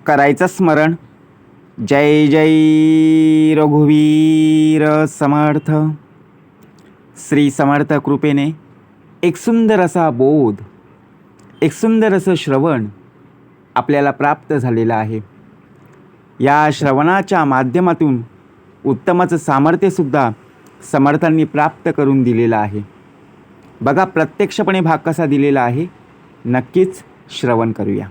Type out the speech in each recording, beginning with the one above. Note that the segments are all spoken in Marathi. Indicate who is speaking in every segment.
Speaker 1: करायचं स्मरण. जय जय रघुवीर समर्थ. श्री समर्थ कृपेने एक सुंदर असा बोध, एक सुंदर असं श्रवण आपल्याला प्राप्त झालेलं आहे. या श्रवणाच्या माध्यमातून उत्तमाचं सामर्थ्यसुद्धा समर्थांनी प्राप्त करून दिलेलं आहे. बघा प्रत्यक्षपणे भाग कसा दिलेला आहे, नक्कीच श्रवण करूया.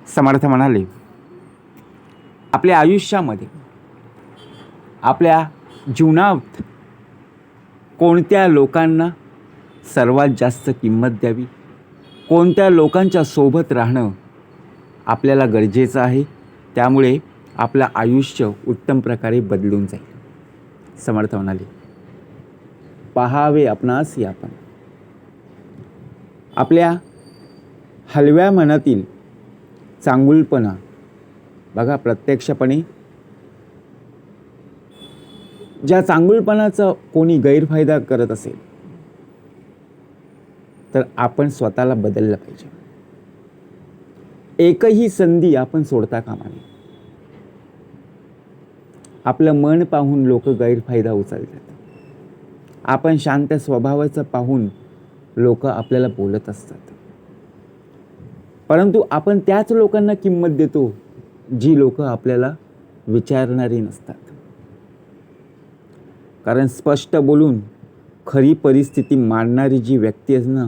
Speaker 1: समर्थ म्हणाले, आपल्या आयुष्यामध्ये, आपल्या जीवनात कोणत्या लोकांना सर्वात जास्त किंमत द्यावी, कोणत्या लोकांच्या सोबत राहणं आपल्याला गरजेचं आहे. त्यामुळे आपलं आयुष्य उत्तम प्रकारे बदलून जाईल. समर्थ म्हणाले, पहावे आपणासी आपण. आपल्या हलव्या मनातील चांगुलपणा बघा, प्रत्यक्षपणे ज्या चांगुलपणाचा कोणी गैरफायदा करत असेल तर आपण स्वतःला बदललं पाहिजे. एकही संधी आपण सोडता कामा नये. आपलं मन पाहून लोक गैरफायदा उचलतात. आपण शांत स्वभावाचं पाहून लोक आपल्याला बोलत असतात. परंतु आपण त्याच लोकांना किंमत देतो जी लोक आपल्याला विचारणारी नसतात. कारण स्पष्ट बोलून खरी परिस्थिती मांडणारी जी व्यक्ती आहे ना,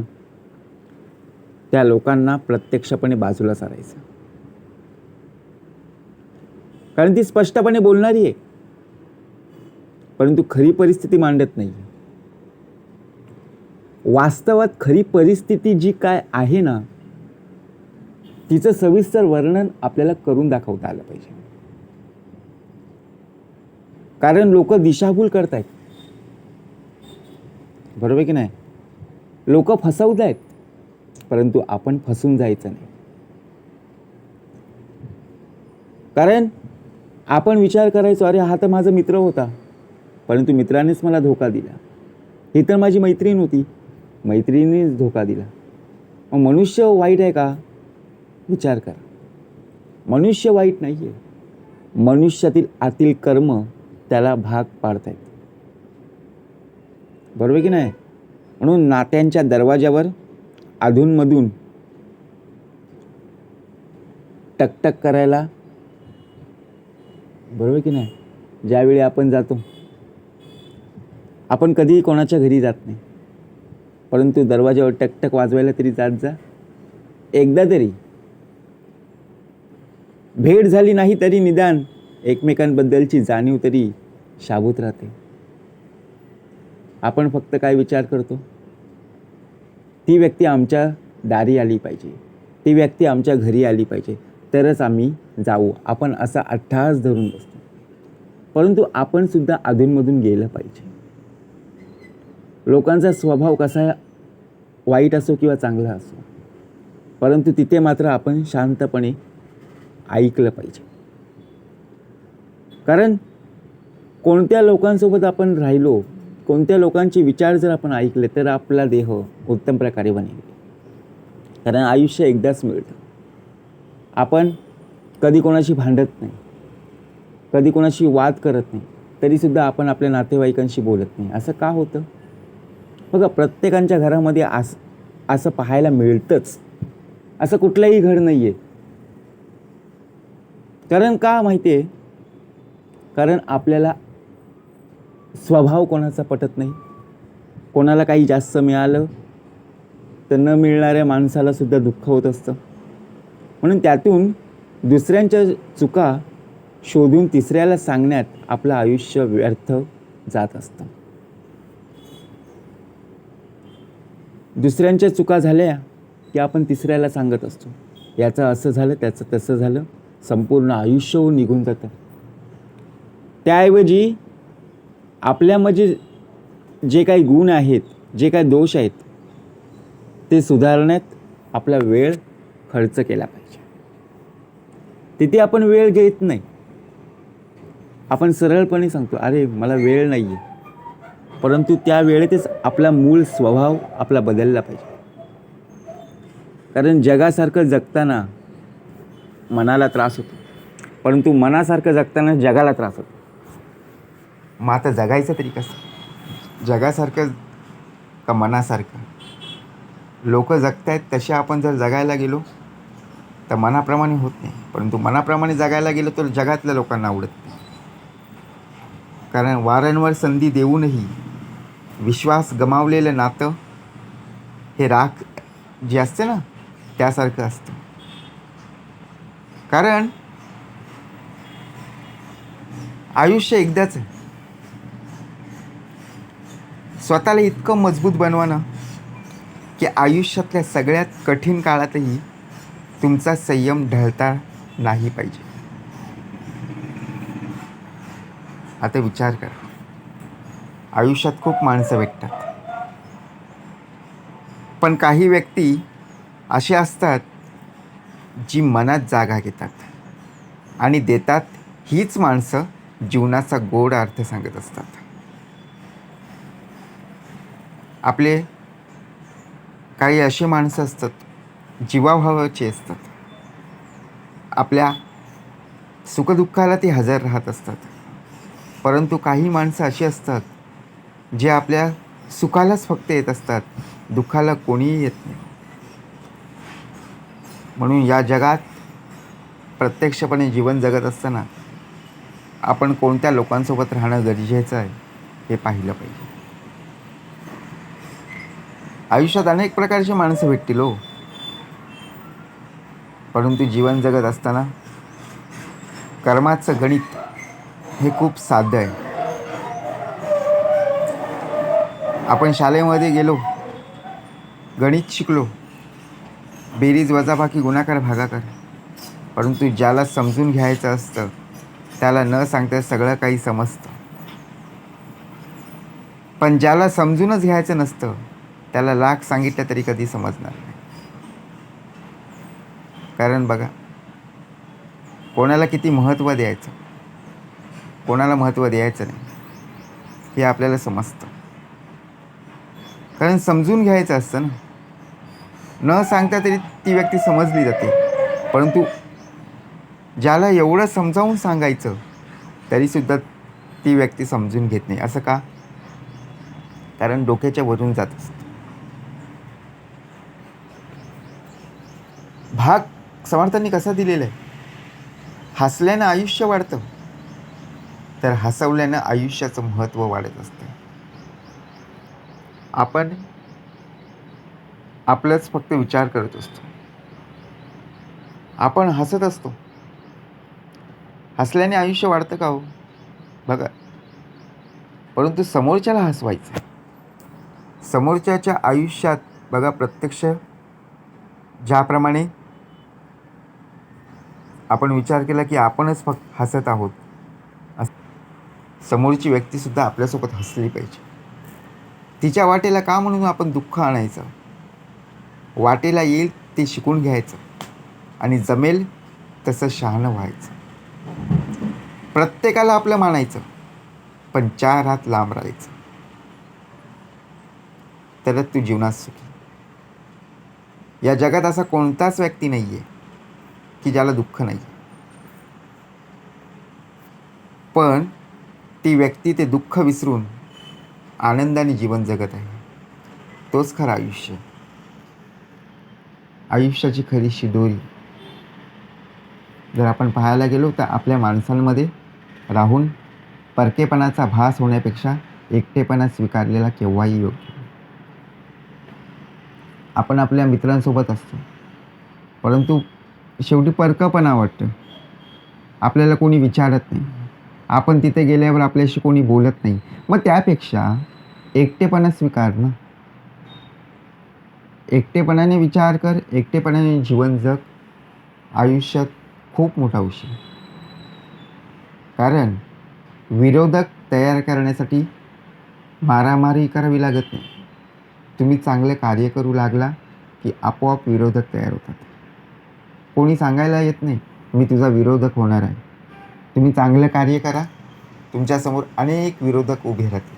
Speaker 1: त्या लोकांना प्रत्यक्षपणे बाजूला सारायचं. कारण ती स्पष्टपणे बोलणारी आहे, परंतु खरी परिस्थिती मांडत नाही. वास्तवात खरी परिस्थिती जी काय आहे ना, तिचं सविस्तर वर्णन आपल्याला करून दाखवता आलं पाहिजे. कारण लोक दिशाभूल करतायत, बरोबर की नाही? लोक फसवत आहेत, परंतु आपण फसून जायचं नाही. कारण आपण विचार करायचो, अरे हा तर माझा मित्र होता, परंतु मित्रानेच मला धोका दिला. ही तर माझी मैत्रीण होती, मैत्रिणीनेच धोका दिला. मग मनुष्य वाईट आहे का? विचार करा. मनुष्य वाईट नाही आहे. मनुष्यातील आतील कर्म त्याला भाग पाडतायत, बरोबर की नाही? म्हणून नात्यांच्या दरवाजावर अधूनमधून टकटक करायला, बरोबर की नाही? ज्यावेळी आपण जातो, आपण कधीही कोणाच्या घरी जात नाही, परंतु दरवाजावर टकटक वाजवायला तरी जात जा. एकदा तरी भेट झाली नाही तरी निदान एकमेकांबद्दलची जाणीव तरी शाबूत राहते. आपण फक्त काय विचार करतो, ती व्यक्ती आमच्या दारी आली पाहिजे, ती व्यक्ती आमच्या घरी आली पाहिजे, तरच आम्ही जाऊ. आपण असा अट्टहास धरून बसतो. परंतु आपण सुद्धा अधूनमधून गेलं पाहिजे. लोकांचा स्वभाव कसा वाईट असो किंवा चांगला असो, परंतु तिथे मात्र आपण शांतपणे ऐकलं पाहिजे. कारण कोणत्या लोकांसोबत आपण राहिलो, कोणत्या लोकांचे विचार जर आपण ऐकले, तर आपला देह उत्तम प्रकारे बनेल. कारण आयुष्य एकदाच मिळतं. आपण कधी कोणाशी भांडत नाही, कधी कोणाशी वाद करत नाही, तरीसुद्धा आपण आपल्या नातेवाईकांशी बोलत नाही. असं का होतं? बघा, प्रत्येकाच्या घरामध्ये असं पाहायला मिळतंच. असं कुठलंही घर नाही आहे. कारण का माहिती आहे? कारण आपल्याला स्वभाव कोणाचा पटत नाही. कोणाला काही जास्त मिळालं तर न मिळणाऱ्या माणसाला सुद्धा दुःख होत असतं. म्हणून त्यातून दुसऱ्यांच्या चुका शोधून तिसऱ्याला सांगण्यात आपलं आयुष्य व्यर्थ जात असतं. दुसऱ्यांच्या चुका झाल्या की आपण तिसऱ्याला सांगत असतो, याचं असं झालं, त्याचं तसं झालं, संपूर्ण आयुष्य निघून जातं. त्याऐवजी आपल्यामध्ये जे काही गुण आहेत, जे काही दोष आहेत, ते सुधारण्यात आपला वेळ खर्च केला पाहिजे. तिथे आपण वेळ घेत नाही. आपण सरळपणे सांगतो, अरे मला वेळ नाही आहे, परंतु त्या वेळेतच आपला मूळ स्वभाव आपला बदलला पाहिजे. कारण जगासारखं जगताना मनाला त्रास होतो, परंतु मनासारखं जगताना जगाला त्रास होतो. मग आता जगायचं तरी कसं? जगासारखं का मनासारखं? लोक जगत आहेत तसे आपण जर जगायला गेलो तर मनाप्रमाणे होत नाही, परंतु मनाप्रमाणे जगायला गेलो तर जगातल्या लोकांना आवडत नाही. कारण वारंवार संधी देऊनही विश्वास गमावलेलं नातं हे राख जे असते ना त्यासारखं असतं. कारण आयुष्य एकदाच आहे. स्वतःला इतकं मजबूत बनवा ना की आयुष्यातल्या सगळ्यात कठीण काळातही तुमचा संयम ढळता नाही पाहिजे. आता विचार करा, आयुष्यात खूप माणसं भेटतात, पण काही व्यक्ती असे असतात जी मनात जागा घेतात आणि देतात. हीच माणसं जीवनाचा गोड अर्थ सांगत असतात. आपले काही अशी माणसं असतात जीवाभावाची असतात. आपल्या सुखदुःखाला ती हजर राहत असतात. परंतु काही माणसं अशी असतात जे आपल्या सुखालाच फक्त येत असतात, दुःखाला कोणीही येत नाही. म्हणून या जगात प्रत्यक्षपणे जीवन जगत असताना आपण कोणत्या लोकांसोबत राहणं गरजेचं आहे हे पाहिलं पाहिजे. आयुष्यात अनेक प्रकारची माणसं भेटतील हो, परंतु जीवन जगत असताना कर्माचं गणित हे खूप साधं आहे. आपण शाळेमध्ये गेलो, गणित शिकलो, बेरीज वजाबाकी गुणाकार भागाकार, परंतु ज्याला समजून घ्यायचं असतं त्याला न सांगता सगळं काही समजतं. पण ज्याला समजूनच घ्यायचं नसतं त्याला लाख सांगितलं तरी कधी समजणार नाही. कारण बघा, कोणाला किती महत्त्व द्यायचं, कोणाला महत्त्व द्यायचं नाही हे आपल्याला समजतं. कारण समजून घ्यायचं असतं ना. न सांगता तरी ती व्यक्ती समजली जाते, परंतु ज्याला एवढं समजावून सांगायचं तरीसुद्धा ती व्यक्ती समजून घेत नाही. असं का? कारण डोक्याच्या वरून जात असतं. भाग समर्थांनी कसा दिलेला आहे? हसल्यानं आयुष्य वाढतं, तर हसवल्यानं आयुष्याचं महत्त्व वाढत असतं. आपण आपलंच फक्त विचार करत असतो, आपण हसत असतो. हसल्याने आयुष्य वाढतं का हो? बघा, परंतु समोरच्याला हसवायचं. समोरच्याच्या आयुष्यात बघा, प्रत्यक्ष ज्याप्रमाणे आपण विचार केला की आपणच फक्त हसत आहोत, समोरची व्यक्तीसुद्धा आपल्यासोबत हसली पाहिजे. तिच्या वाटेला का म्हणून आपण दुःख आणायचं? वाटेला येईल ते शिकून घ्यायचं आणि जमेल तसं शहाणं व्हायचं. प्रत्येकाला आपलं मानायचं, पण 4 हात लांब राहायचं, तरच तू जीवनात सुखी. या जगात असा कोणताच व्यक्ती नाही आहे की ज्याला दुःख नाही, पण ती व्यक्ती ते दुःख विसरून आनंदाने जीवन जगत आहे. तोच खरं आयुष्य. आयुष्याची खरी शिदोरी जर आपण पाहायला गेलो तर आपल्या माणसांमध्ये राहून परकेपणाचा भास होण्यापेक्षा एकटेपणा स्वीकारलेला केव्हाही योग्य. आपण आपल्या मित्रांसोबत असतो, परंतु शेवटी परकपणा वाटतं. आपल्याला कोणी विचारत नाही, आपण तिथे गेल्यावर आपल्याशी कोणी बोलत नाही. मग त्यापेक्षा एकटेपणा स्वीकार ना. एकटेपणाने विचार कर, एकटेपणाने जीवन जग. आयुष्यात खूप मोठा विषय. कारण विरोधक तयार करण्यासाठी मारामारी करावी लागत नाही. तुम्ही चांगलं कार्य करू लागला की आपोआप विरोधक तयार होतात. कोणी सांगायला येत नाही मी तुझा विरोधक होणार आहे. तुम्ही चांगलं कार्य करा, तुमच्यासमोर अनेक विरोधक उभे राहतील,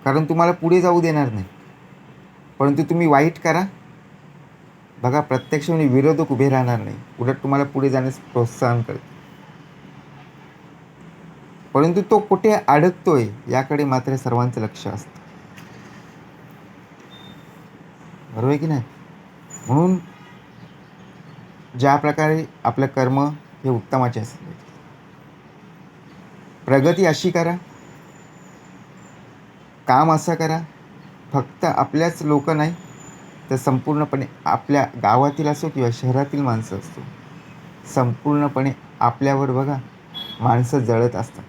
Speaker 1: कारण तुम्हाला पुढे जाऊ देणार नाही. परंतु तुम्ही वाईट करा,
Speaker 2: बघा, प्रत्यक्षाने विरोधक उभे राहणार नाही, उलट तुम्हाला पुढे जाण्यास प्रोत्साहन करते. परंतु तो कुठे अडकतोय याकडे मात्र सर्वांचं लक्ष असतं. बरोबर आहे की नाही? म्हणून ज्या प्रकारे आपलं कर्म हे उत्तमाचे असते, प्रगती अशी करा, काम असं करा, फक्त आपल्याच लोक नाही तर संपूर्णपणे आपल्या गावातील असो किंवा शहरातील माणसं असतो, संपूर्णपणे आपल्यावर बघा माणसं जळत असतात.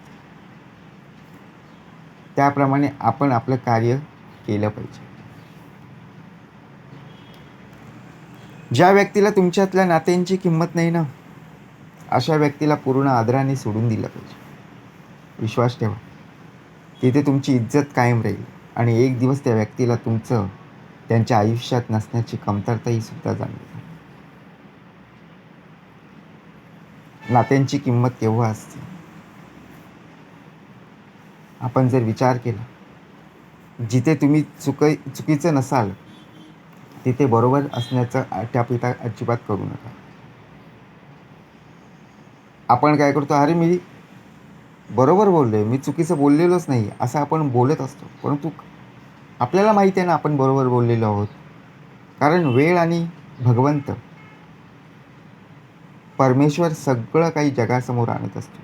Speaker 2: त्याप्रमाणे आपण आपलं कार्य केलं पाहिजे. ज्या व्यक्तीला तुमच्यातल्या नात्यांची किंमत नाही ना, अशा व्यक्तीला पूर्ण आदराने सोडून दिलं पाहिजे. विश्वास ठेवा, तिथे तुमची इज्जत कायम राहील आणि एक दिवस त्या व्यक्तीला तुमचं त्यांच्या आयुष्यात नसण्याची कमतरताही सुद्धा जाणवेल. नात्यांची किंमत केव्हा असते? आपण जर विचार केला, जिथे तुम्ही चुकीचं नसाल तिथे बरोबर असण्याचं अट्यापिटा अजिबात करू नका. आपण काय करतो, अरे मी बरोबर बोललोय, मी चुकीचं बोललेलोच नाही, असं आपण बोलत असतो. परंतु आपल्याला माहिती आहे ना आपण बरोबर बोललेलो आहोत. कारण वेळ आणि भगवंत परमेश्वर सगळं काही जगासमोर आणत असतो.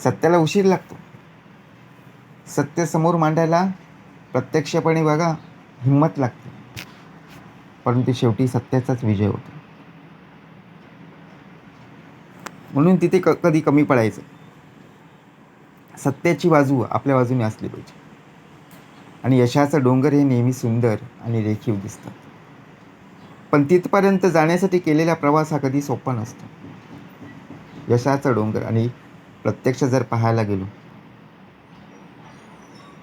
Speaker 2: सत्याला उशीर लागतो. सत्य समोर मांडायला प्रत्यक्षपणे बघा हिंमत लागते, परंतु शेवटी सत्याचाच विजय होतो. म्हणून तिथे कधी कमी पडायचं. सत्याची बाजू आपल्या बाजूने असली पाहिजे आणि यशाचं डोंगर हे नेहमी सुंदर आणि रेखीव दिसतात. पण तिथपर्यंत जाण्यासाठी केलेला प्रवास हा कधी सोपा नसतो. यशाचा डोंगर आणि प्रत्यक्ष जर पाहायला गेलो,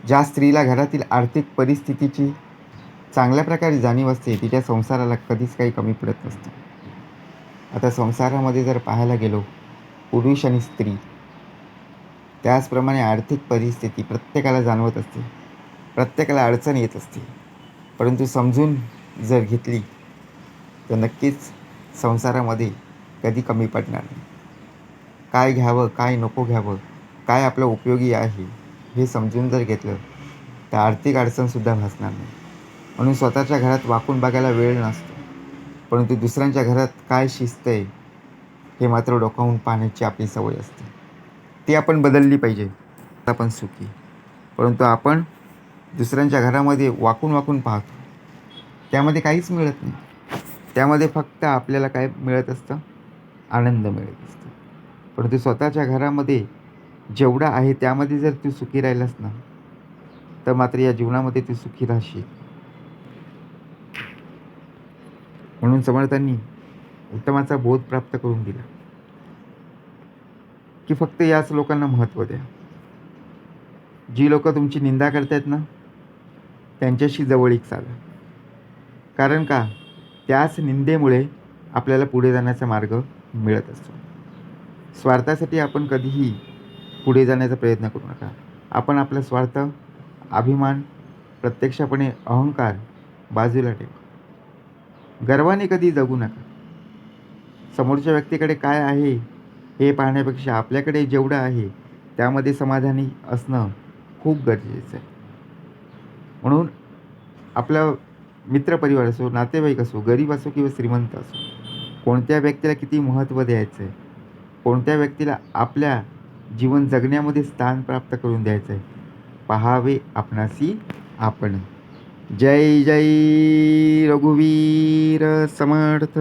Speaker 2: ज्या स्त्रीला घरातील आर्थिक परिस्थितीची चांगल्या प्रकारे जाणीव असते, तिच्या संसाराला कधीच काही कमी पडत नसतं. आता संसारामध्ये जर पाहायला गेलो, पुरुष आणि स्त्री, त्याचप्रमाणे आर्थिक परिस्थिती प्रत्येकाला जाणवत असते, प्रत्येकाला अडचण येत असते. परंतु समजून जर घेतली तर नक्कीच संसारामध्ये कधी कमी पडणार नाही. काय घ्यावं, काय नको घ्यावं, काय आपलं उपयोगी आहे हे समजून जर घेतलं तर आर्थिक अडचणसुद्धा भासणार नाही. म्हणून स्वतःच्या घरात वाकून बघायला वेळ नसतो, परंतु दुसऱ्यांच्या घरात काय शिस्त आहे हे मात्र डोकावून पाहण्याची आपली सवय असते. ती आपण बदलली पाहिजे. आपण सुखी, परंतु आपण दुसऱ्यांच्या घरामध्ये वाकून वाकून पाहतो, त्यामध्ये काहीच मिळत नाही. त्यामध्ये फक्त आपल्याला काय मिळत असतं? आनंद मिळत असतो. परंतु स्वतःच्या घरामध्ये जेवढं आहे त्यामध्ये जर तू सुखी राहिलास ना, तर मात्र या जीवनामध्ये तू सुखी राहशील. म्हणून समर्थांनी उत्तमाचा बोध प्राप्त करून दिला की फक्त याच लोकांना महत्त्व द्या. जी लोक तुमची निंदा करतायत ना, त्यांच्याशी जवळीक साधा. कारण का? त्याच निंदेमुळे आपल्याला पुढे जाण्याचा मार्ग मिळत असतो. स्वार्थासाठी आपण कधीही पुढे जाण्याचा प्रयत्न करू नका. आपण आपला स्वार्थ, अभिमान, प्रत्यक्षपणे अहंकार बाजूला ठेवा. गर्वाने कधी जगू नका. समोरच्या व्यक्तीकडे काय आहे हे पाहण्यापेक्षा आपल्याकडे जेवढं आहे त्यामध्ये समाधानी असणं खूप गरजेचं आहे. म्हणून आपला मित्रपरिवार असो, नातेवाईक असो, गरीब असो किंवा श्रीमंत असो, कोणत्या व्यक्तीला किती महत्त्व द्यायचं आहे, कोणत्या व्यक्तीला आपल्या जीवन जगण्यामध्ये स्थान प्राप्त करून द्यायचं आहे, पहावे आपणासी आपण. जय जय रघुवीर समर्थ.